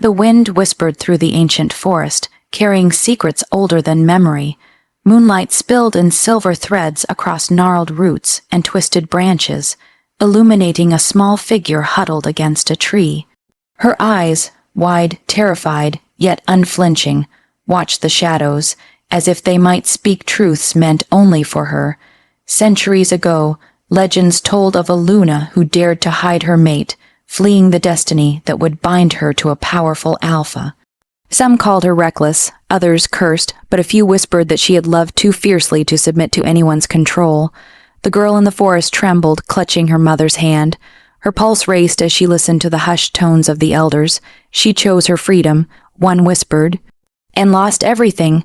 The wind whispered through the ancient forest, carrying secrets older than memory. Moonlight spilled in silver threads across gnarled roots and twisted branches, illuminating a small figure huddled against a tree. Her eyes, wide, terrified, yet unflinching, watched the shadows, as if they might speak truths meant only for her. Centuries ago, legends told of a Luna who dared to hide her mate, fleeing the destiny that would bind her to a powerful alpha. Some called her reckless, others cursed, but a few whispered that she had loved too fiercely to submit to anyone's control. The girl in the forest trembled, clutching her mother's hand. Her pulse raced as she listened to the hushed tones of the elders. She chose her freedom, one whispered, and lost everything.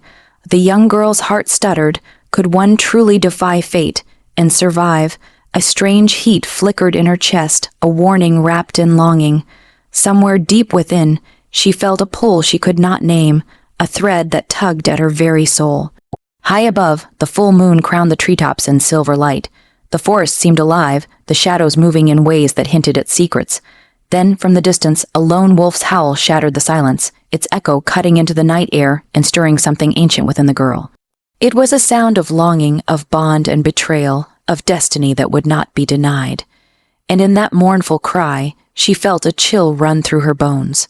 The young girl's heart stuttered. Could one truly defy fate and survive? A strange heat flickered in her chest, a warning wrapped in longing. Somewhere deep within, she felt a pull she could not name, a thread that tugged at her very soul. High above, the full moon crowned the treetops in silver light. The forest seemed alive, the shadows moving in ways that hinted at secrets. Then, from the distance, a lone wolf's howl shattered the silence, its echo cutting into the night air and stirring something ancient within the girl. It was a sound of longing, of bond and betrayal, of destiny that would not be denied. And in that mournful cry, she felt a chill run through her bones.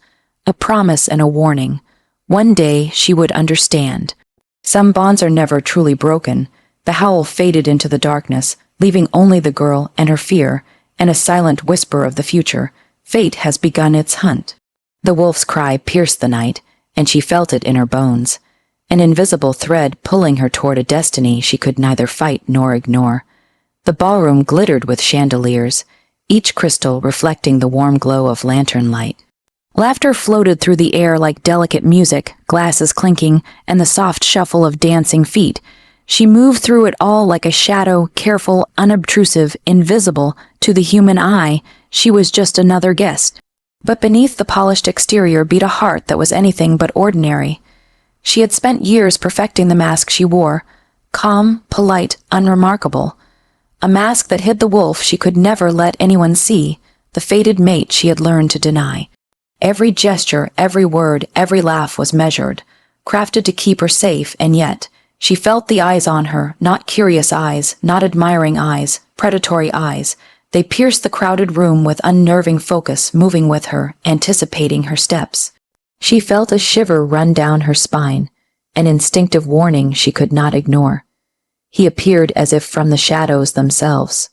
A promise and a warning. One day she would understand. Some bonds are never truly broken. The howl faded into the darkness, leaving only the girl and her fear, and a silent whisper of the future. Fate has begun its hunt. The wolf's cry pierced the night, and she felt it in her bones. An invisible thread pulling her toward a destiny she could neither fight nor ignore. The ballroom glittered with chandeliers, each crystal reflecting the warm glow of lantern light. Laughter floated through the air like delicate music, glasses clinking, and the soft shuffle of dancing feet. She moved through it all like a shadow, careful, unobtrusive, invisible. To the human eye, she was just another guest. But beneath the polished exterior beat a heart that was anything but ordinary. She had spent years perfecting the mask she wore, calm, polite, unremarkable. A mask that hid the wolf she could never let anyone see, the fated mate she had learned to deny. Every gesture, every word, every laugh was measured, crafted to keep her safe, and yet she felt the eyes on her, not curious eyes, not admiring eyes, predatory eyes. They pierced the crowded room with unnerving focus, moving with her, anticipating her steps. She felt a shiver run down her spine, an instinctive warning she could not ignore. He appeared as if from the shadows themselves,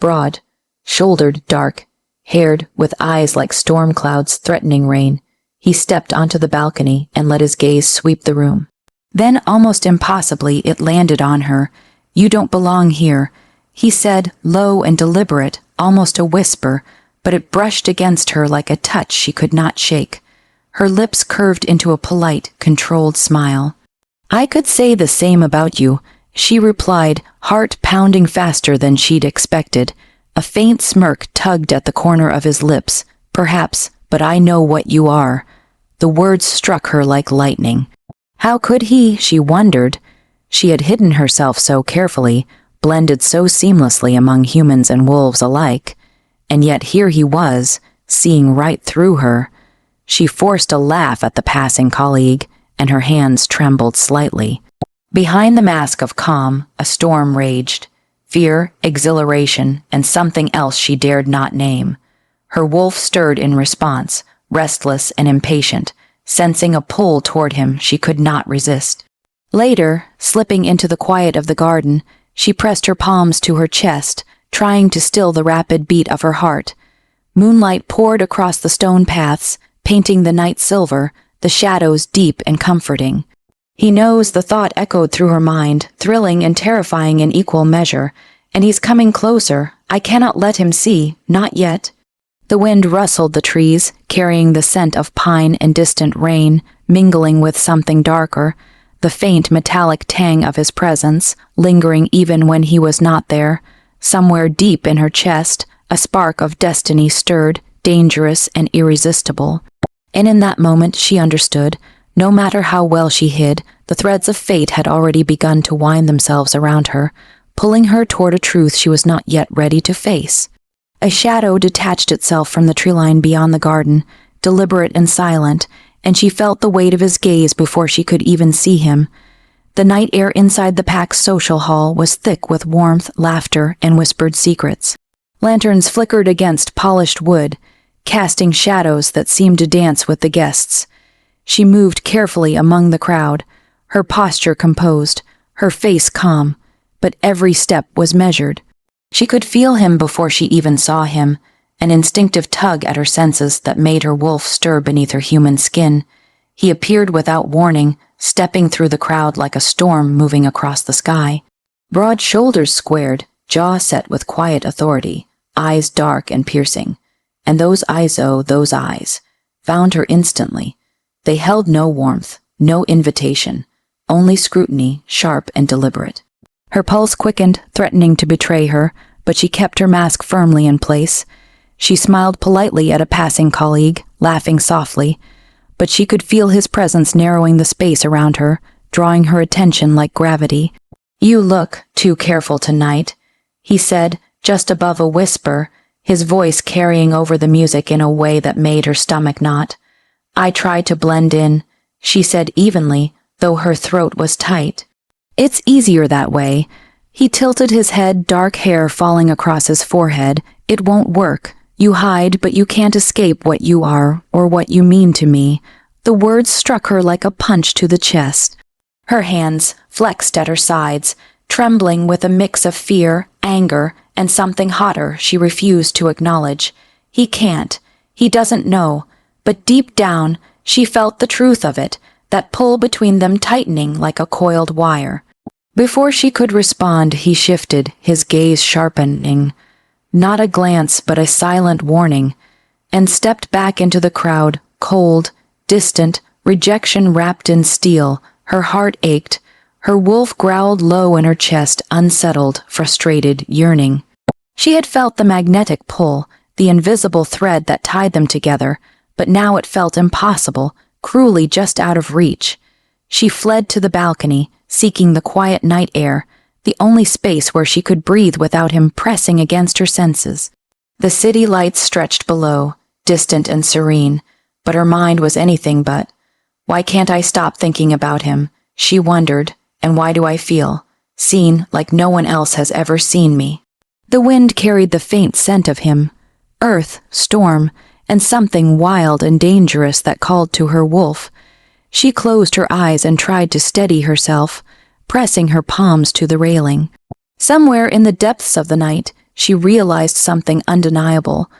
broad, shouldered, dark, haired, with eyes like storm clouds threatening rain. He stepped onto the balcony and let his gaze sweep the room. Then, almost impossibly, it landed on her. "You don't belong here," he said, low and deliberate, almost a whisper, but it brushed against her like a touch she could not shake. Her lips curved into a polite, controlled smile. "I could say the same about you," she replied, heart pounding faster than she'd expected. A faint smirk tugged at the corner of his lips. "Perhaps, but I know what you are." The words struck her like lightning. How could he, she wondered. She had hidden herself so carefully, blended so seamlessly among humans and wolves alike. And yet here he was, seeing right through her. She forced a laugh at the passing colleague, and her hands trembled slightly. Behind the mask of calm, a storm raged. Fear, exhilaration, and something else she dared not name. Her wolf stirred in response, restless and impatient, sensing a pull toward him she could not resist. Later, slipping into the quiet of the garden, she pressed her palms to her chest, trying to still the rapid beat of her heart. Moonlight poured across the stone paths, painting the night silver, the shadows deep and comforting. He knows, the thought echoed through her mind, thrilling and terrifying in equal measure. And he's coming closer. I cannot let him see, not yet. The wind rustled the trees, carrying the scent of pine and distant rain, mingling with something darker, the faint metallic tang of his presence, lingering even when he was not there. Somewhere deep in her chest, a spark of destiny stirred, dangerous and irresistible. And in that moment she understood. No matter how well she hid, the threads of fate had already begun to wind themselves around her, pulling her toward a truth she was not yet ready to face. A shadow detached itself from the tree line beyond the garden, deliberate and silent, and she felt the weight of his gaze before she could even see him. The night air inside the pack's social hall was thick with warmth, laughter, and whispered secrets. Lanterns flickered against polished wood, casting shadows that seemed to dance with the guests. She moved carefully among the crowd, her posture composed, her face calm, but every step was measured. She could feel him before she even saw him, an instinctive tug at her senses that made her wolf stir beneath her human skin. He appeared without warning, stepping through the crowd like a storm moving across the sky. Broad shoulders squared, jaw set with quiet authority, eyes dark and piercing. And those eyes, found her instantly. They held no warmth, no invitation, only scrutiny, sharp and deliberate. Her pulse quickened, threatening to betray her, but she kept her mask firmly in place. She smiled politely at a passing colleague, laughing softly, but she could feel his presence narrowing the space around her, drawing her attention like gravity. "You look too careful tonight," he said, just above a whisper, his voice carrying over the music in a way that made her stomach knot. "I try to blend in," she said evenly, though her throat was tight. "It's easier that way." He tilted his head, dark hair falling across his forehead. "It won't work. You hide, but you can't escape what you are, or what you mean to me." The words struck her like a punch to the chest. Her hands flexed at her sides, trembling with a mix of fear, anger, and something hotter she refused to acknowledge. He can't. He doesn't know. But deep down, she felt the truth of it, that pull between them tightening like a coiled wire. Before she could respond, he shifted, his gaze sharpening. Not a glance, but a silent warning, and stepped back into the crowd, cold, distant, rejection wrapped in steel. Her heart ached. Her wolf growled low in her chest, unsettled, frustrated, yearning. She had felt the magnetic pull, the invisible thread that tied them together, but now it felt impossible, cruelly just out of reach. She fled to the balcony, seeking the quiet night air, the only space where she could breathe without him pressing against her senses. The city lights stretched below, distant and serene, but her mind was anything but. Why can't I stop thinking about him? She wondered, and why do I feel seen like no one else has ever seen me? The wind carried the faint scent of him, earth, storm, and something wild and dangerous that called to her wolf. She closed her eyes and tried to steady herself, pressing her palms to the railing. Somewhere in the depths of the night, she realized something undeniable.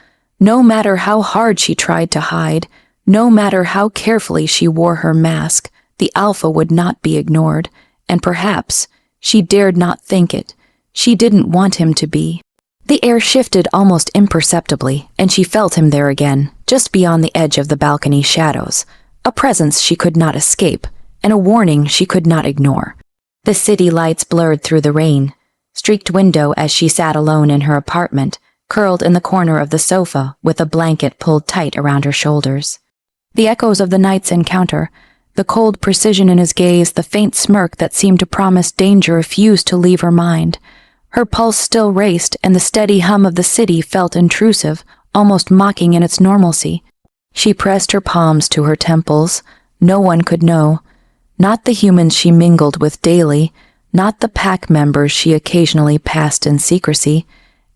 No matter how hard she tried to hide, no matter how carefully she wore her mask, the alpha would not be ignored, and perhaps, she dared not think it, she didn't want him to be. The air shifted almost imperceptibly, and she felt him there again, just beyond the edge of the balcony shadows, a presence she could not escape, and a warning she could not ignore. The city lights blurred through the rain, streaked window as she sat alone in her apartment, curled in the corner of the sofa with a blanket pulled tight around her shoulders. The echoes of the night's encounter, the cold precision in his gaze, the faint smirk that seemed to promise danger refused to leave her mind. Her pulse still raced, and the steady hum of the city felt intrusive, almost mocking in its normalcy. She pressed her palms to her temples. No one could know. Not the humans she mingled with daily, not the pack members she occasionally passed in secrecy,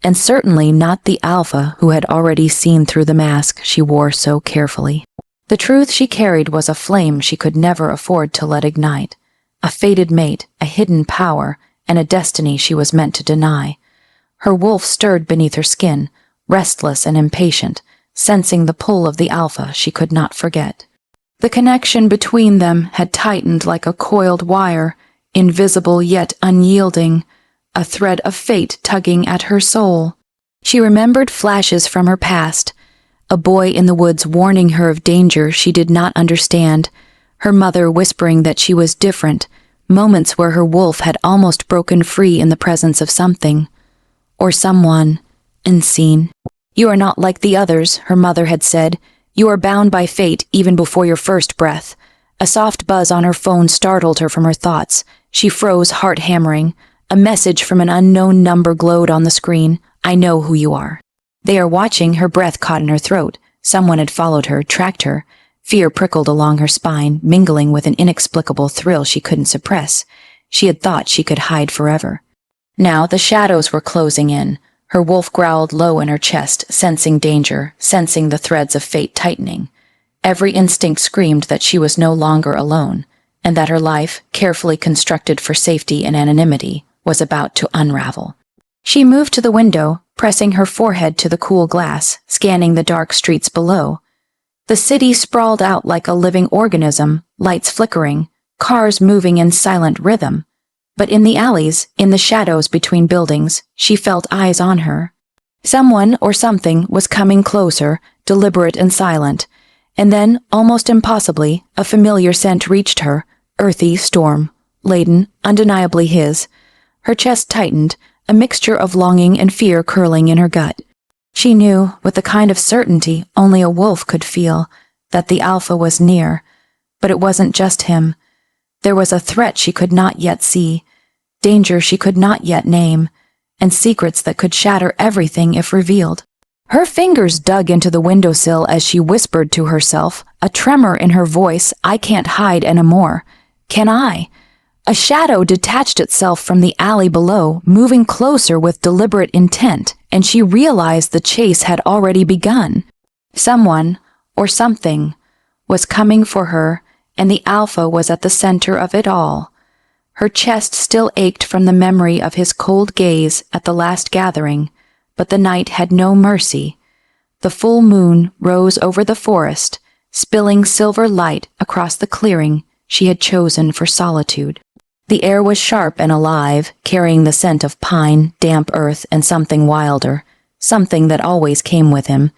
and certainly not the alpha who had already seen through the mask she wore so carefully. The truth she carried was a flame she could never afford to let ignite, a fated mate, a hidden power, and a destiny she was meant to deny. Her wolf stirred beneath her skin, restless and impatient, sensing the pull of the alpha she could not forget. The connection between them had tightened like a coiled wire, invisible yet unyielding, a thread of fate tugging at her soul. She remembered flashes from her past, a boy in the woods warning her of danger she did not understand, her mother whispering that she was different, moments where her wolf had almost broken free in the presence of something, or someone, unseen. "You are not like the others," her mother had said. "You are bound by fate even before your first breath." A soft buzz on her phone startled her from her thoughts. She froze, heart hammering. A message from an unknown number glowed on the screen. "I know who you are." "They are watching," her breath caught in her throat. Someone had followed her, tracked her. Fear prickled along her spine, mingling with an inexplicable thrill she couldn't suppress. She had thought she could hide forever. Now the shadows were closing in. Her wolf growled low in her chest, sensing danger, sensing the threads of fate tightening. Every instinct screamed that she was no longer alone, and that her life, carefully constructed for safety and anonymity, was about to unravel. She moved to the window, pressing her forehead to the cool glass, scanning the dark streets below. The city sprawled out like a living organism, lights flickering, cars moving in silent rhythm. But in the alleys, in the shadows between buildings, she felt eyes on her. Someone or something was coming closer, deliberate and silent. And then, almost impossibly, a familiar scent reached her, earthy, storm-laden, undeniably his. Her chest tightened, a mixture of longing and fear curling in her gut. She knew, with the kind of certainty only a wolf could feel, that the alpha was near. But it wasn't just him. There was a threat she could not yet see, danger she could not yet name, and secrets that could shatter everything if revealed. Her fingers dug into the windowsill as she whispered to herself, a tremor in her voice. I can't hide anymore. Can I? A shadow detached itself from the alley below, moving closer with deliberate intent, and she realized the chase had already begun. Someone, or something, was coming for her, and the alpha was at the center of it all. Her chest still ached from the memory of his cold gaze at the last gathering, but the night had no mercy. The full moon rose over the forest, spilling silver light across the clearing she had chosen for solitude. The air was sharp and alive, carrying the scent of pine, damp earth, and something wilder, something that always came with him.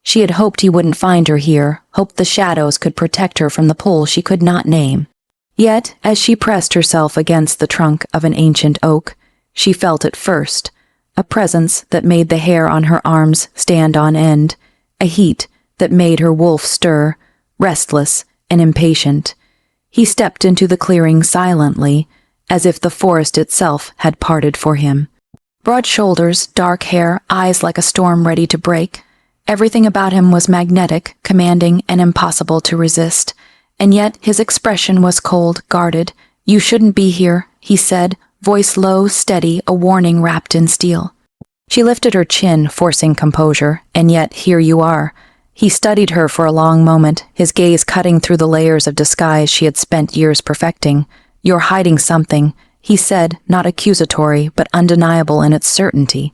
She had hoped he wouldn't find her here, hoped the shadows could protect her from the pull she could not name. Yet, as she pressed herself against the trunk of an ancient oak, she felt it first, a presence that made the hair on her arms stand on end, a heat that made her wolf stir, restless and impatient. He stepped into the clearing silently, as if the forest itself had parted for him. Broad shoulders, dark hair, eyes like a storm ready to break. Everything about him was magnetic, commanding, and impossible to resist. And yet his expression was cold, guarded. You shouldn't be here, he said, voice low, steady, a warning wrapped in steel. She lifted her chin, forcing composure, and yet here you are. He studied her for a long moment, his gaze cutting through the layers of disguise she had spent years perfecting. You're hiding something, he said, not accusatory, but undeniable in its certainty.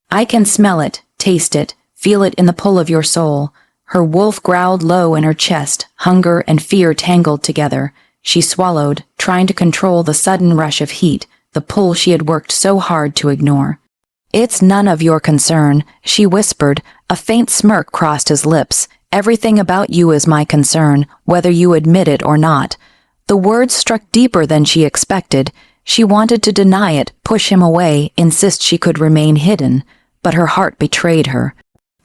I can smell it, taste it, feel it in the pull of your soul. Her wolf growled low in her chest, hunger and fear tangled together. She swallowed, trying to control the sudden rush of heat, the pull she had worked so hard to ignore. It's none of your concern, she whispered. A faint smirk crossed his lips. Everything about you is my concern, whether you admit it or not. The words struck deeper than she expected. She wanted to deny it, push him away, insist she could remain hidden, but her heart betrayed her.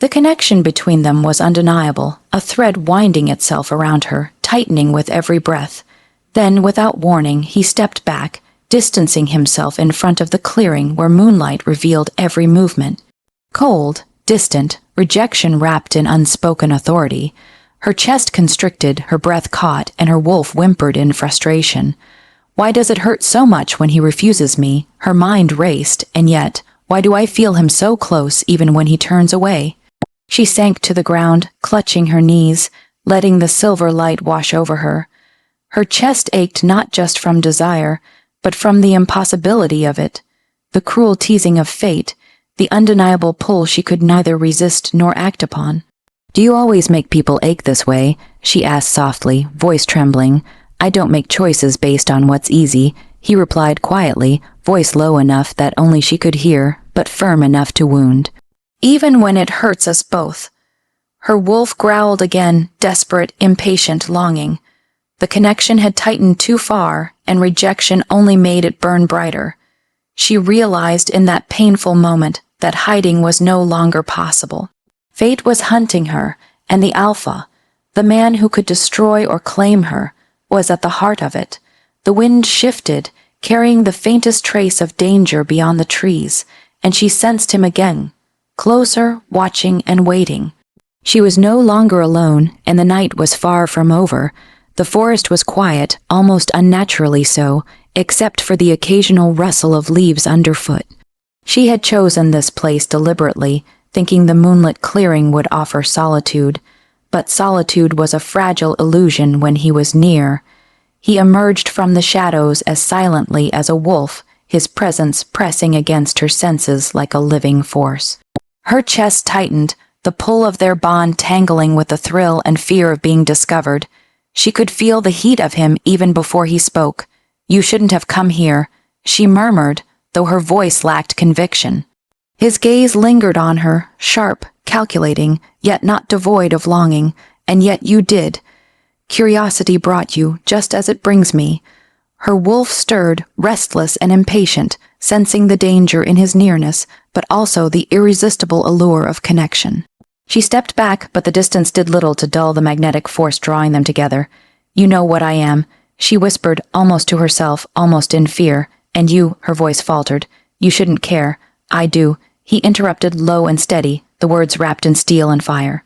The connection between them was undeniable, a thread winding itself around her, tightening with every breath. Then, without warning, he stepped back, distancing himself in front of the clearing where moonlight revealed every movement. Cold, distant, rejection wrapped in unspoken authority. Her chest constricted, her breath caught, and her wolf whimpered in frustration. Why does it hurt so much when he refuses me? Her mind raced, and yet, why do I feel him so close even when he turns away? She sank to the ground, clutching her knees, letting the silver light wash over her. Her chest ached not just from desire, but from the impossibility of it, the cruel teasing of fate, the undeniable pull she could neither resist nor act upon. Do you always make people ache this way? She asked softly, voice trembling. I don't make choices based on what's easy, he replied quietly, voice low enough that only she could hear, but firm enough to wound. Even when it hurts us both. Her wolf growled again, desperate, impatient, longing. The connection had tightened too far, and rejection only made it burn brighter. She realized in that painful moment that hiding was no longer possible. Fate was hunting her, and the alpha, the man who could destroy or claim her, was at the heart of it. The wind shifted, carrying the faintest trace of danger beyond the trees, and she sensed him again, closer, watching and waiting. She was no longer alone, and the night was far from over. The forest was quiet, almost unnaturally so, except for the occasional rustle of leaves underfoot. She had chosen this place deliberately, thinking the moonlit clearing would offer solitude. But solitude was a fragile illusion when he was near. He emerged from the shadows as silently as a wolf, his presence pressing against her senses like a living force. Her chest tightened, the pull of their bond tangling with the thrill and fear of being discovered. She could feel the heat of him even before he spoke. "You shouldn't have come here," she murmured, though her voice lacked conviction. His gaze lingered on her, sharp, calculating, yet not devoid of longing. "And yet you did. Curiosity brought you, just as it brings me." Her wolf stirred, restless and impatient, sensing the danger in his nearness, but also the irresistible allure of connection. She stepped back, but the distance did little to dull the magnetic force drawing them together. "You know what I am," she whispered, almost to herself, almost in fear. "And you," her voice faltered, "you shouldn't care." "I do," he interrupted, low and steady, the words wrapped in steel and fire.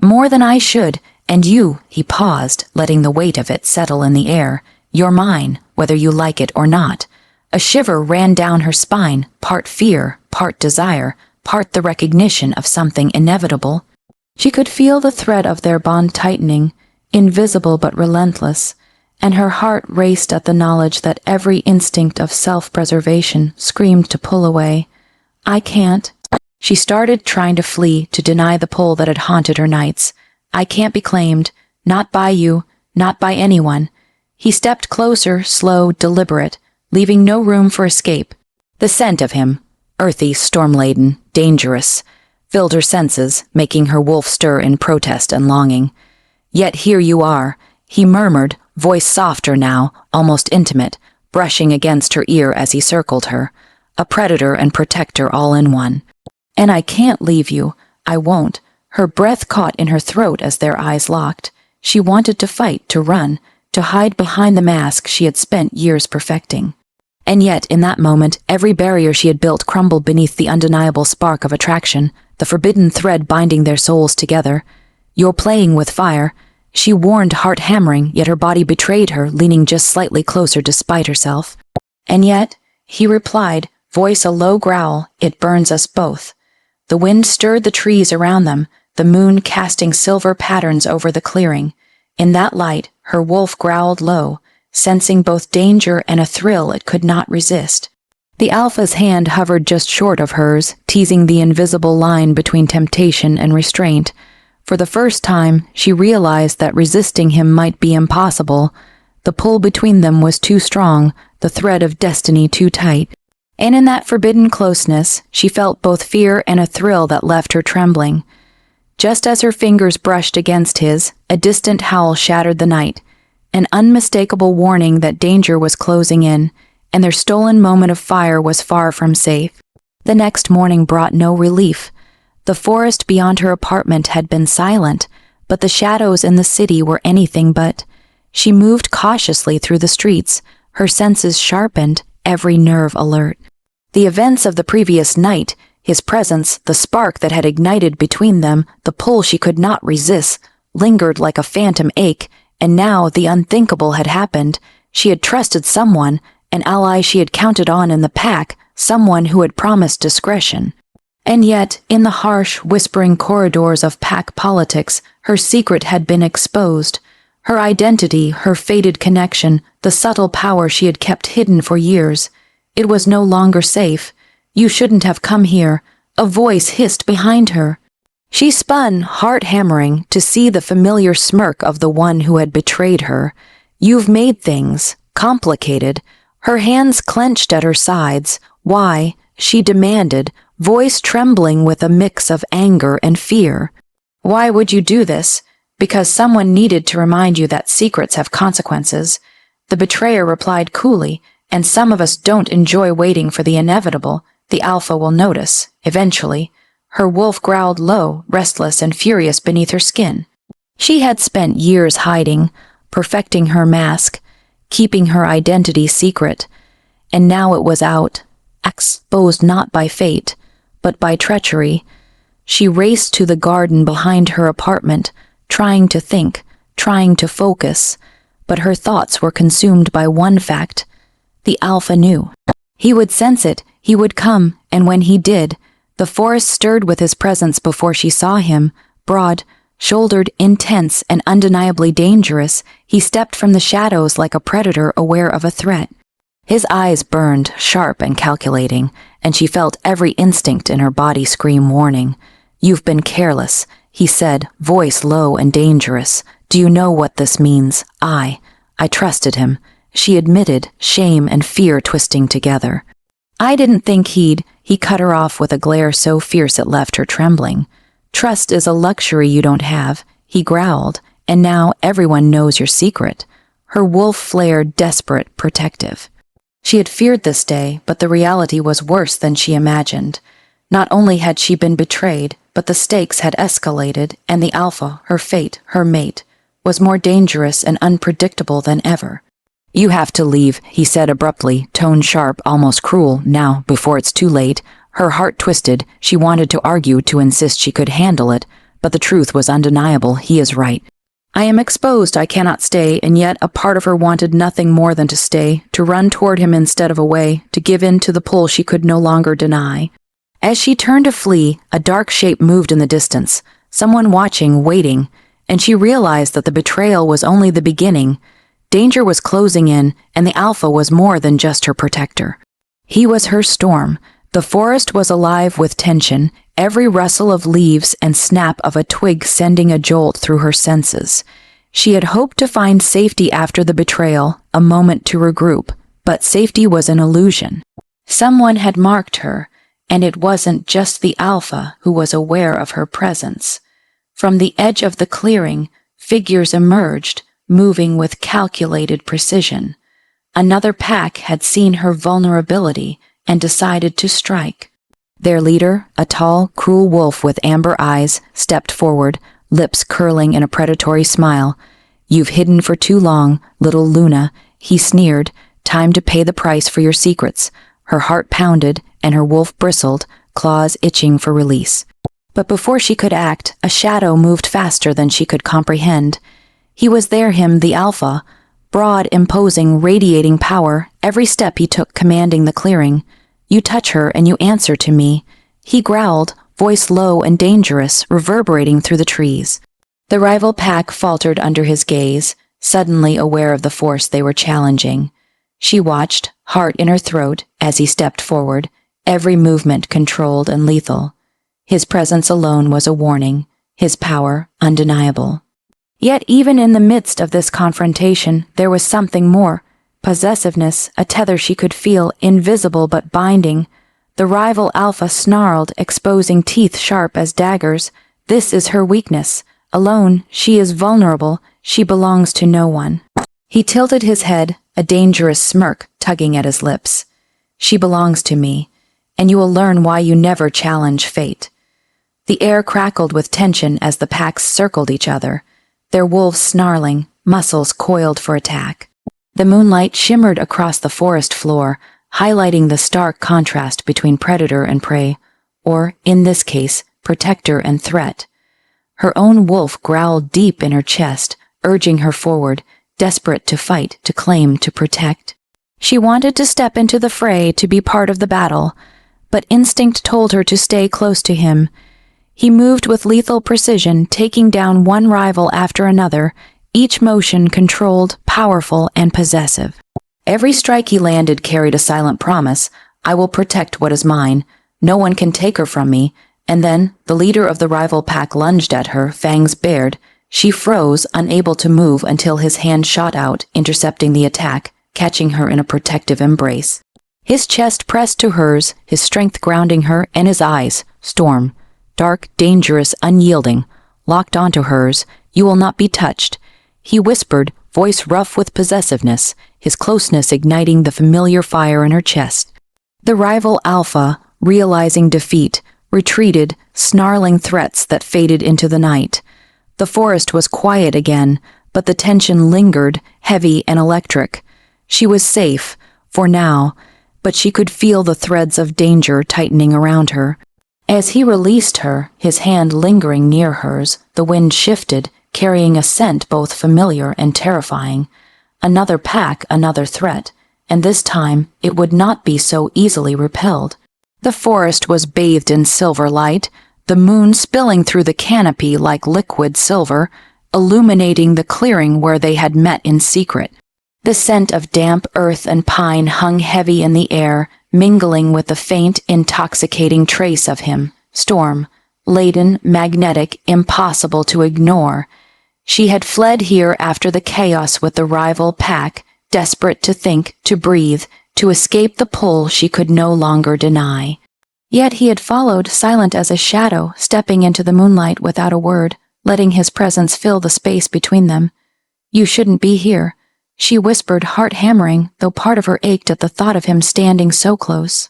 "More than I should, and you," he paused, letting the weight of it settle in the air. "You're mine, whether you like it or not." A shiver ran down her spine, part fear, part desire, part the recognition of something inevitable. She could feel the thread of their bond tightening, invisible but relentless, and her heart raced at the knowledge that every instinct of self-preservation screamed to pull away. "I can't." She started trying to flee, to deny the pull that had haunted her nights. "I can't be claimed, not by you, not by anyone." He stepped closer, slow, deliberate, leaving no room for escape. The scent of him, earthy, storm-laden, dangerous, filled her senses, making her wolf stir in protest and longing. "Yet here you are," he murmured, voice softer now, almost intimate, brushing against her ear as he circled her. A predator and protector all in one. "And I can't leave you. I won't." Her breath caught in her throat as their eyes locked. She wanted to fight, to run, to hide behind the mask she had spent years perfecting. And yet, in that moment, every barrier she had built crumbled beneath the undeniable spark of attraction, the forbidden thread binding their souls together. "You're playing with fire," she warned, heart hammering, yet her body betrayed her, leaning just slightly closer despite herself. "And yet," he replied, voice a low growl, "it burns us both." The wind stirred the trees around them, the moon casting silver patterns over the clearing. In that light, her wolf growled low, sensing both danger and a thrill it could not resist. The alpha's hand hovered just short of hers, teasing the invisible line between temptation and restraint. For the first time, she realized that resisting him might be impossible. The pull between them was too strong, the thread of destiny too tight. And in that forbidden closeness, she felt both fear and a thrill that left her trembling. Just as her fingers brushed against his, a distant howl shattered the night, an unmistakable warning that danger was closing in, and their stolen moment of fire was far from safe. The next morning brought no relief. The forest beyond her apartment had been silent, but the shadows in the city were anything but. She moved cautiously through the streets, her senses sharpened, every nerve alert. The events of the previous night, his presence, the spark that had ignited between them, the pull she could not resist, lingered like a phantom ache, and now the unthinkable had happened. She had trusted someone, an ally she had counted on in the pack, someone who had promised discretion. And yet, in the harsh, whispering corridors of pack politics, her secret had been exposed. Her identity, her fated connection, the subtle power she had kept hidden for years. It was no longer safe. "You shouldn't have come here," a voice hissed behind her. She spun, heart hammering, to see the familiar smirk of the one who had betrayed her. "You've made things complicated." Her hands clenched at her sides. "Why?" she demanded, voice trembling with a mix of anger and fear. "Why would you do this?" "Because someone needed to remind you that secrets have consequences." The betrayer replied coolly, "And some of us don't enjoy waiting for the inevitable. The alpha will notice, eventually." Her wolf growled low, restless and furious beneath her skin. She had spent years hiding, perfecting her mask, keeping her identity secret, and now it was out, exposed not by fate, but by treachery. She raced to the garden behind her apartment, trying to think, trying to focus, but her thoughts were consumed by one fact. The Alpha knew. He would sense it, he would come, and when he did, the forest stirred with his presence before she saw him. Broad, shouldered, intense, and undeniably dangerous, he stepped from the shadows like a predator aware of a threat. His eyes burned, sharp and calculating, and she felt every instinct in her body scream warning. "You've been careless," he said, voice low and dangerous. "Do you know what this means? I trusted him," she admitted, shame and fear twisting together. "I didn't think he cut her off with a glare so fierce it left her trembling. "Trust is a luxury you don't have," he growled, "and now everyone knows your secret." Her wolf flared, desperate, protective. She had feared this day, but the reality was worse than she imagined. Not only had she been betrayed, but the stakes had escalated, and the Alpha, her fate, her mate, was more dangerous and unpredictable than ever. "You have to leave," he said abruptly, tone sharp, almost cruel, now, before it's too late. Her heart twisted. She wanted to argue, to insist she could handle it, but the truth was undeniable. He is right. "I am exposed, I cannot stay," and yet a part of her wanted nothing more than to stay, to run toward him instead of away, to give in to the pull she could no longer deny. As she turned to flee, a dark shape moved in the distance, someone watching, waiting, and she realized that the betrayal was only the beginning. Danger was closing in, and the Alpha was more than just her protector. He was her storm. The forest was alive with tension, every rustle of leaves and snap of a twig sending a jolt through her senses. She had hoped to find safety after the betrayal, a moment to regroup, but safety was an illusion. Someone had marked her, and it wasn't just the Alpha who was aware of her presence. From the edge of the clearing, figures emerged, moving with calculated precision. Another pack had seen her vulnerability and decided to strike. Their leader, a tall, cruel wolf with amber eyes, stepped forward, lips curling in a predatory smile. "You've hidden for too long, little Luna," he sneered. "Time to pay the price for your secrets." Her heart pounded, and her wolf bristled, claws itching for release. But before she could act, a shadow moved faster than she could comprehend. He was there, the Alpha, broad, imposing, radiating power, every step he took commanding the clearing. "You touch her and you answer to me," he growled, voice low and dangerous, reverberating through the trees. The rival pack faltered under his gaze, suddenly aware of the force they were challenging. She watched, heart in her throat, as he stepped forward, every movement controlled and lethal. His presence alone was a warning, his power undeniable. Yet even in the midst of this confrontation, there was something more. Possessiveness, a tether she could feel, invisible but binding. The rival Alpha snarled, exposing teeth sharp as daggers. This is her weakness. Alone, she is vulnerable. She belongs to no one. He tilted his head, a dangerous smirk tugging at his lips. "She belongs to me, and you will learn why you never challenge fate." The air crackled with tension as the packs circled each other, their wolves snarling, muscles coiled for attack. The moonlight shimmered across the forest floor, highlighting the stark contrast between predator and prey, or, in this case, protector and threat. Her own wolf growled deep in her chest, urging her forward, desperate to fight, to claim, to protect. She wanted to step into the fray, to be part of the battle, but instinct told her to stay close to him. He moved with lethal precision, taking down one rival after another, each motion controlled, powerful, and possessive. Every strike he landed carried a silent promise: "I will protect what is mine. No one can take her from me." And then the leader of the rival pack lunged at her, fangs bared. She froze, unable to move until his hand shot out, intercepting the attack, catching her in a protective embrace. His chest pressed to hers, his strength grounding her, and his eyes, storm, dark, dangerous, unyielding, locked onto hers. "You will not be touched," he whispered, voice rough with possessiveness, his closeness igniting the familiar fire in her chest. The rival Alpha, realizing defeat, retreated, snarling threats that faded into the night. The forest was quiet again, but the tension lingered, heavy and electric. She was safe, for now, but she could feel the threads of danger tightening around her. As he released her, his hand lingering near hers, the wind shifted, carrying a scent both familiar and terrifying. Another pack, another threat, and this time it would not be so easily repelled. The forest was bathed in silver light, the moon spilling through the canopy like liquid silver, illuminating the clearing where they had met in secret. The scent of damp earth and pine hung heavy in the air, mingling with the faint, intoxicating trace of him. Storm, laden, magnetic, impossible to ignore. She had fled here after the chaos with the rival pack, desperate to think, to breathe, to escape the pull she could no longer deny. Yet he had followed, silent as a shadow, stepping into the moonlight without a word, letting his presence fill the space between them. "You shouldn't be here," she whispered, heart hammering, though part of her ached at the thought of him standing so close.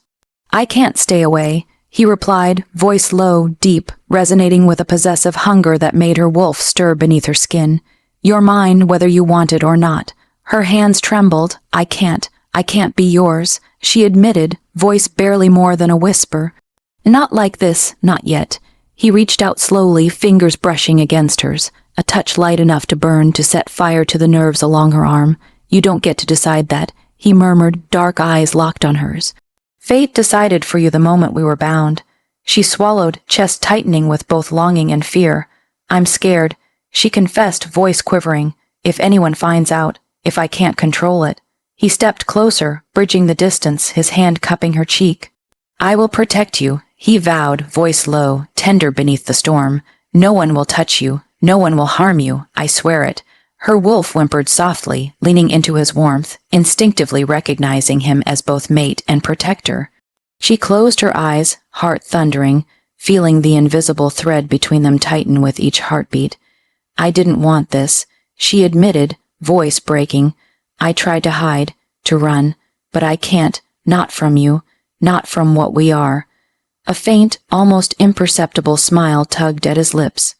"I can't stay away," he replied, voice low, deep, resonating with a possessive hunger that made her wolf stir beneath her skin. "You're mine, whether you want it or not." Her hands trembled. I can't be yours," she admitted, voice barely more than a whisper. "Not like this, not yet." He reached out slowly, fingers brushing against hers, a touch light enough to burn, to set fire to the nerves along her arm. "You don't get to decide that," he murmured, dark eyes locked on hers. "Fate decided for you the moment we were bound." She swallowed, chest tightening with both longing and fear. "I'm scared," she confessed, voice quivering. "If anyone finds out, if I can't control it." He stepped closer, bridging the distance, his hand cupping her cheek. "I will protect you," he vowed, voice low, tender beneath the storm. "No one will touch you. No one will harm you. I swear it." Her wolf whimpered softly, leaning into his warmth, instinctively recognizing him as both mate and protector. She closed her eyes, heart thundering, feeling the invisible thread between them tighten with each heartbeat. "I didn't want this," she admitted, voice breaking. "I tried to hide, to run, but I can't, not from you, not from what we are." A faint, almost imperceptible smile tugged at his lips.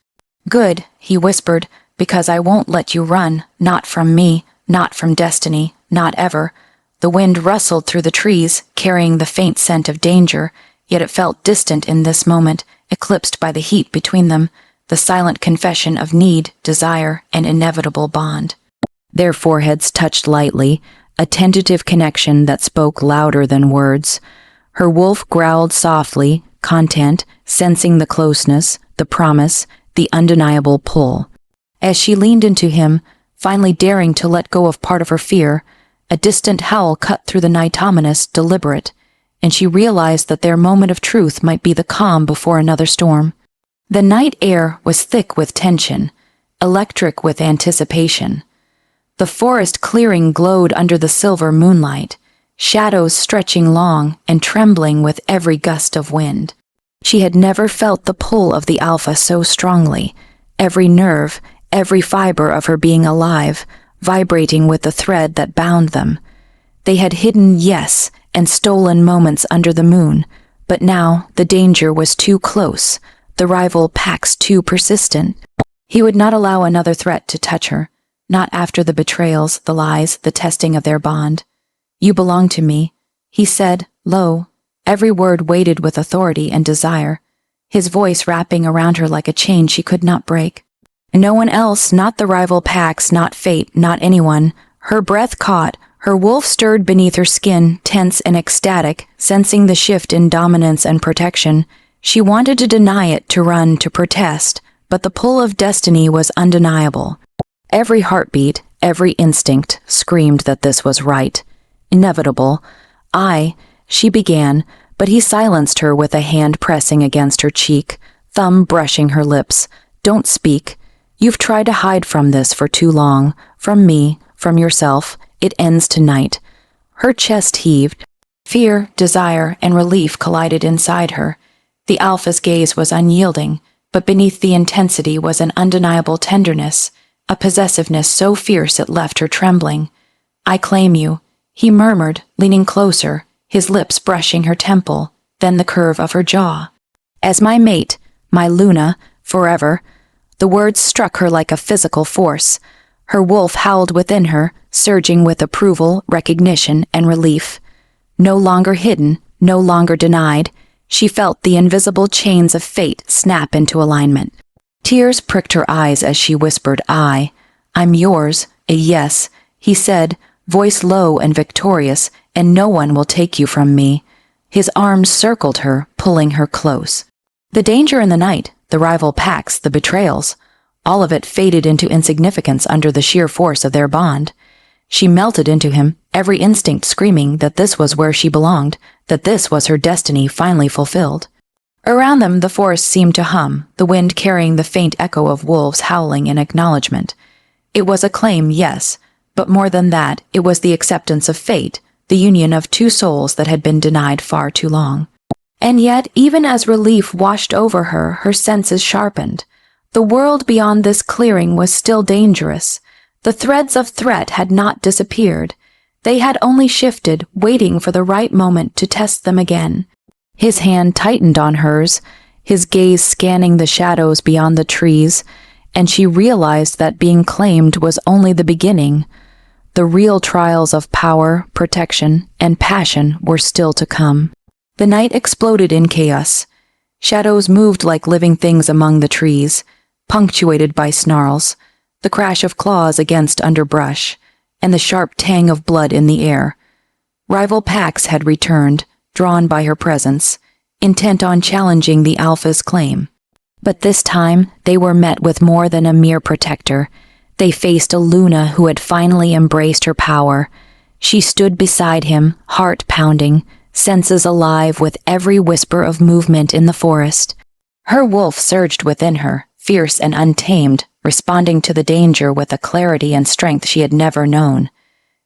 "Good," he whispered, "because I won't let you run, not from me, not from destiny, not ever." The wind rustled through the trees, carrying the faint scent of danger, yet it felt distant in this moment, eclipsed by the heat between them, the silent confession of need, desire, and inevitable bond. Their foreheads touched lightly, a tentative connection that spoke louder than words. Her wolf growled softly, content, sensing the closeness, the promise, the undeniable pull. As she leaned into him, finally daring to let go of part of her fear, a distant howl cut through the night, ominous, deliberate, and she realized that their moment of truth might be the calm before another storm. The night air was thick with tension, electric with anticipation. The forest clearing glowed under the silver moonlight, shadows stretching long and trembling with every gust of wind. She had never felt the pull of the alpha so strongly, every nerve, every fiber of her being alive, vibrating with the thread that bound them. They had hidden, yes, and stolen moments under the moon, but now the danger was too close, the rival packs too persistent. He would not allow another threat to touch her, not after the betrayals, the lies, the testing of their bond. "You belong to me," he said, low, every word weighted with authority and desire, his voice wrapping around her like a chain she could not break. No one else, not the rival packs, not fate, not anyone. Her breath caught, her wolf stirred beneath her skin, tense and ecstatic, sensing the shift in dominance and protection. She wanted to deny it, to run, to protest, but the pull of destiny was undeniable. Every heartbeat, every instinct screamed that this was right, inevitable. She began, but he silenced her with a hand pressing against her cheek, thumb brushing her lips. "Don't speak. You've tried to hide from this for too long, from me, from yourself. It ends tonight." Her chest heaved. Fear, desire, and relief collided inside her. The alpha's gaze was unyielding, but beneath the intensity was an undeniable tenderness, a possessiveness so fierce it left her trembling. "I claim you," he murmured, leaning closer, his lips brushing her temple, then the curve of her jaw. "As my mate, my Luna, forever." The words struck her like a physical force. Her wolf howled within her, surging with approval, recognition, and relief. No longer hidden, no longer denied, She felt the invisible chains of fate snap into alignment. Tears pricked her eyes as she whispered, I'm yours, a yes, he said, voice low and victorious, and no one will take you from me. His arms circled her, pulling her close. The danger in the night, the rival pacts, the betrayals, all of it faded into insignificance under the sheer force of their bond. She melted into him, every instinct screaming that this was where she belonged, that this was her destiny finally fulfilled. Around them the forest seemed to hum, the wind carrying the faint echo of wolves howling in acknowledgement. It was a claim, yes, but more than that, it was the acceptance of fate, the union of two souls that had been denied far too long. And yet, even as relief washed over her, her senses sharpened. The world beyond this clearing was still dangerous. The threads of threat had not disappeared. They had only shifted, waiting for the right moment to test them again. His hand tightened on hers, his gaze scanning the shadows beyond the trees, and she realized that being claimed was only the beginning. The real trials of power, protection, and passion were still to come. The night exploded in chaos. Shadows moved like living things among the trees, punctuated by snarls, the crash of claws against underbrush, and the sharp tang of blood in the air. Rival packs had returned, drawn by her presence, intent on challenging the Alpha's claim. But this time, they were met with more than a mere protector. They faced a Luna who had finally embraced her power. She stood beside him, heart pounding, senses alive with every whisper of movement in the forest. Her wolf surged within her, fierce and untamed, responding to the danger with a clarity and strength she had never known.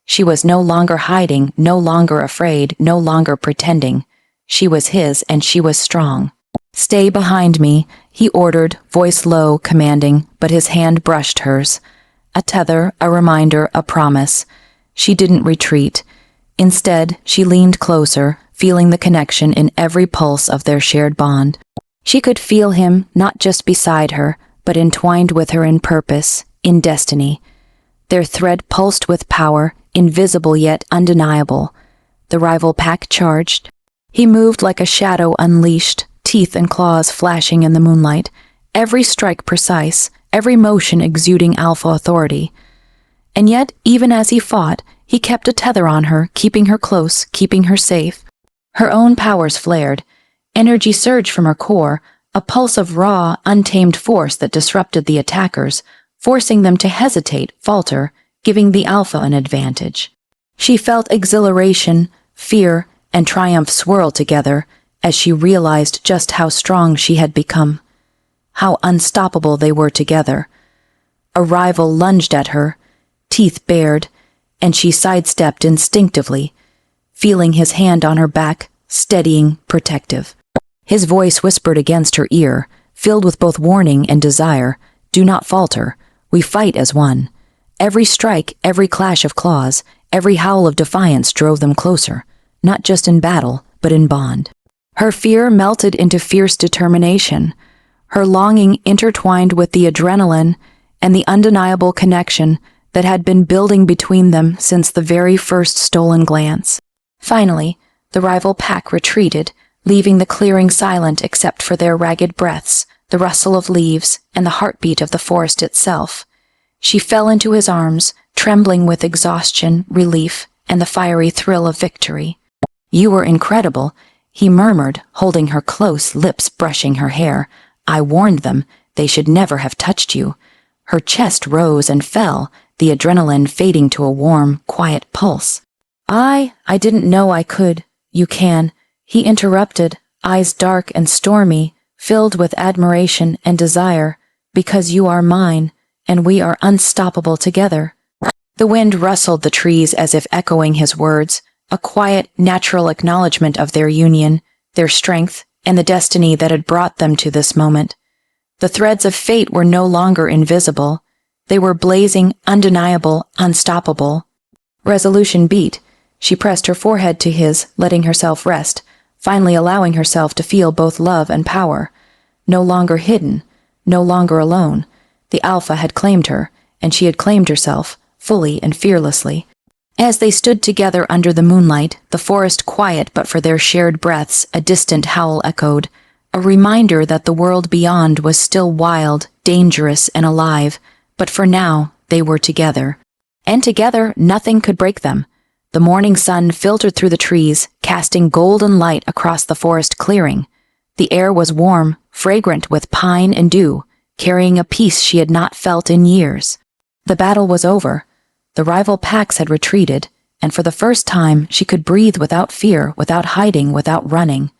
She was no longer hiding, no longer afraid, no longer pretending. She was his, and she was strong. "Stay behind me," he ordered, voice low, commanding, but his hand brushed hers. A tether, a reminder, a promise. She didn't retreat. Instead, she leaned closer, feeling the connection in every pulse of their shared bond. She could feel him, not just beside her, but entwined with her in purpose, in destiny. Their thread pulsed with power, invisible yet undeniable. The rival pack charged. He moved like a shadow unleashed, teeth and claws flashing in the moonlight, every strike precise, every motion exuding alpha authority. And yet, even as he fought, he kept a tether on her, keeping her close, keeping her safe. Her own powers flared. Energy surged from her core, a pulse of raw, untamed force that disrupted the attackers, forcing them to hesitate, falter, giving the Alpha an advantage. She felt exhilaration, fear, and triumph swirl together as she realized just how strong she had become, how unstoppable they were together. A rival lunged at her, teeth bared, and she sidestepped instinctively, feeling his hand on her back, steadying, protective. His voice whispered against her ear, filled with both warning and desire, "Do not falter. We fight as one." Every strike, every clash of claws, every howl of defiance drove them closer, not just in battle, but in bond. Her fear melted into fierce determination, her longing intertwined with the adrenaline and the undeniable connection that had been building between them since the very first stolen glance. Finally, the rival pack retreated, leaving the clearing silent except for their ragged breaths, the rustle of leaves, and the heartbeat of the forest itself. She fell into his arms, trembling with exhaustion, relief, and the fiery thrill of victory. "You were incredible," he murmured, holding her close, lips brushing her hair. "I warned them. They should never have touched you." Her chest rose and fell, the adrenaline fading to a warm, quiet pulse. I didn't know I could. You can," he interrupted, eyes dark and stormy, filled with admiration and desire, "because you are mine, and we are unstoppable together." The wind rustled the trees as if echoing his words, a quiet, natural acknowledgement of their union, their strength, and the destiny that had brought them to this moment. The threads of fate were no longer invisible. They were blazing, undeniable, unstoppable. Resolution beat. She pressed her forehead to his, letting herself rest, finally allowing herself to feel both love and power. No longer hidden, no longer alone. The Alpha had claimed her, and she had claimed herself, fully and fearlessly. As they stood together under the moonlight, the forest quiet but for their shared breaths, a distant howl echoed, a reminder that the world beyond was still wild, dangerous, and alive, but for now they were together. And together nothing could break them. The morning sun filtered through the trees, casting golden light across the forest clearing. The air was warm, fragrant with pine and dew, carrying a peace she had not felt in years. The battle was over. The rival packs had retreated, and for the first time she could breathe without fear, without hiding, without running.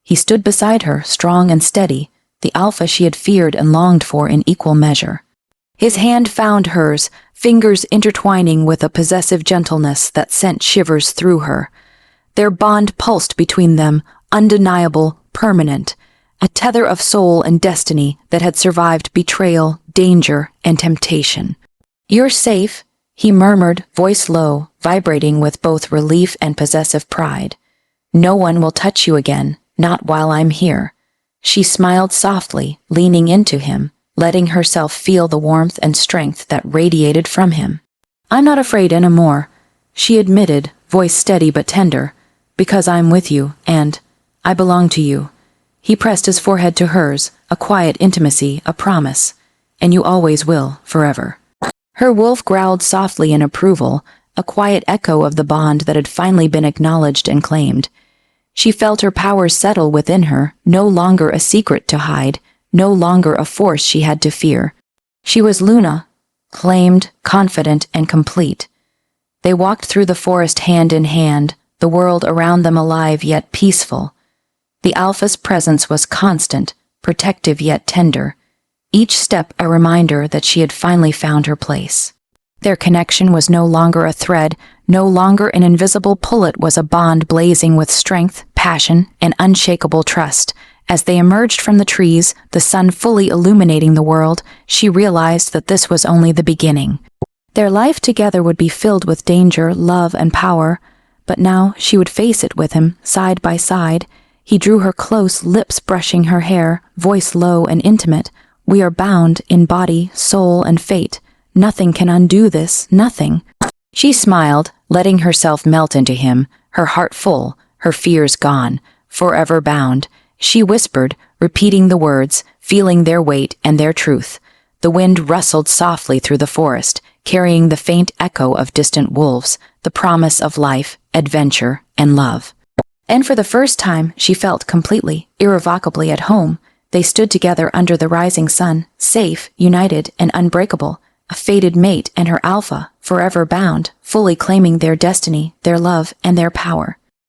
He stood beside her, strong and steady, the alpha she had feared and longed for in equal measure. His hand found hers, fingers intertwining with a possessive gentleness that sent shivers through her. Their bond pulsed between them, undeniable, permanent, a tether of soul and destiny that had survived betrayal, danger, and temptation. "You're safe," he murmured, voice low, vibrating with both relief and possessive pride. "No one will touch you again, not while I'm here." She smiled softly, leaning into him, letting herself feel the warmth and strength that radiated from him. "I'm not afraid anymore," she admitted, voice steady but tender, "because I'm with you, and I belong to you." He pressed his forehead to hers, a quiet intimacy, a promise. "And you always will, forever." Her wolf growled softly in approval, a quiet echo of the bond that had finally been acknowledged and claimed. She felt her power settle within her, no longer a secret to hide, no longer a force she had to fear. She was Luna, claimed, confident, and complete. They walked through the forest hand in hand, the world around them alive yet peaceful. The alpha's presence was constant, protective yet tender, each step a reminder that she had finally found her place. Their connection was no longer a thread, no longer an invisible pull, it was a bond blazing with strength, passion, and unshakable trust. As they emerged from the trees, the sun fully illuminating the world, she realized that this was only the beginning. Their life together would be filled with danger, love, and power, but now she would face it with him, side by side. He drew her close, lips brushing her hair, voice low and intimate. "We are bound in body, soul, and fate. Nothing can undo this, nothing." She smiled, letting herself melt into him, her heart full, her fears gone, forever bound. She whispered, repeating the words, feeling their weight and their truth. The wind rustled softly through the forest, carrying the faint echo of distant wolves, the promise of life, adventure, and love. And for the first time, she felt completely, irrevocably at home. They stood together under the rising sun, safe, united, and unbreakable, a fated mate and her alpha, forever bound, fully claiming their destiny, their love, and their power.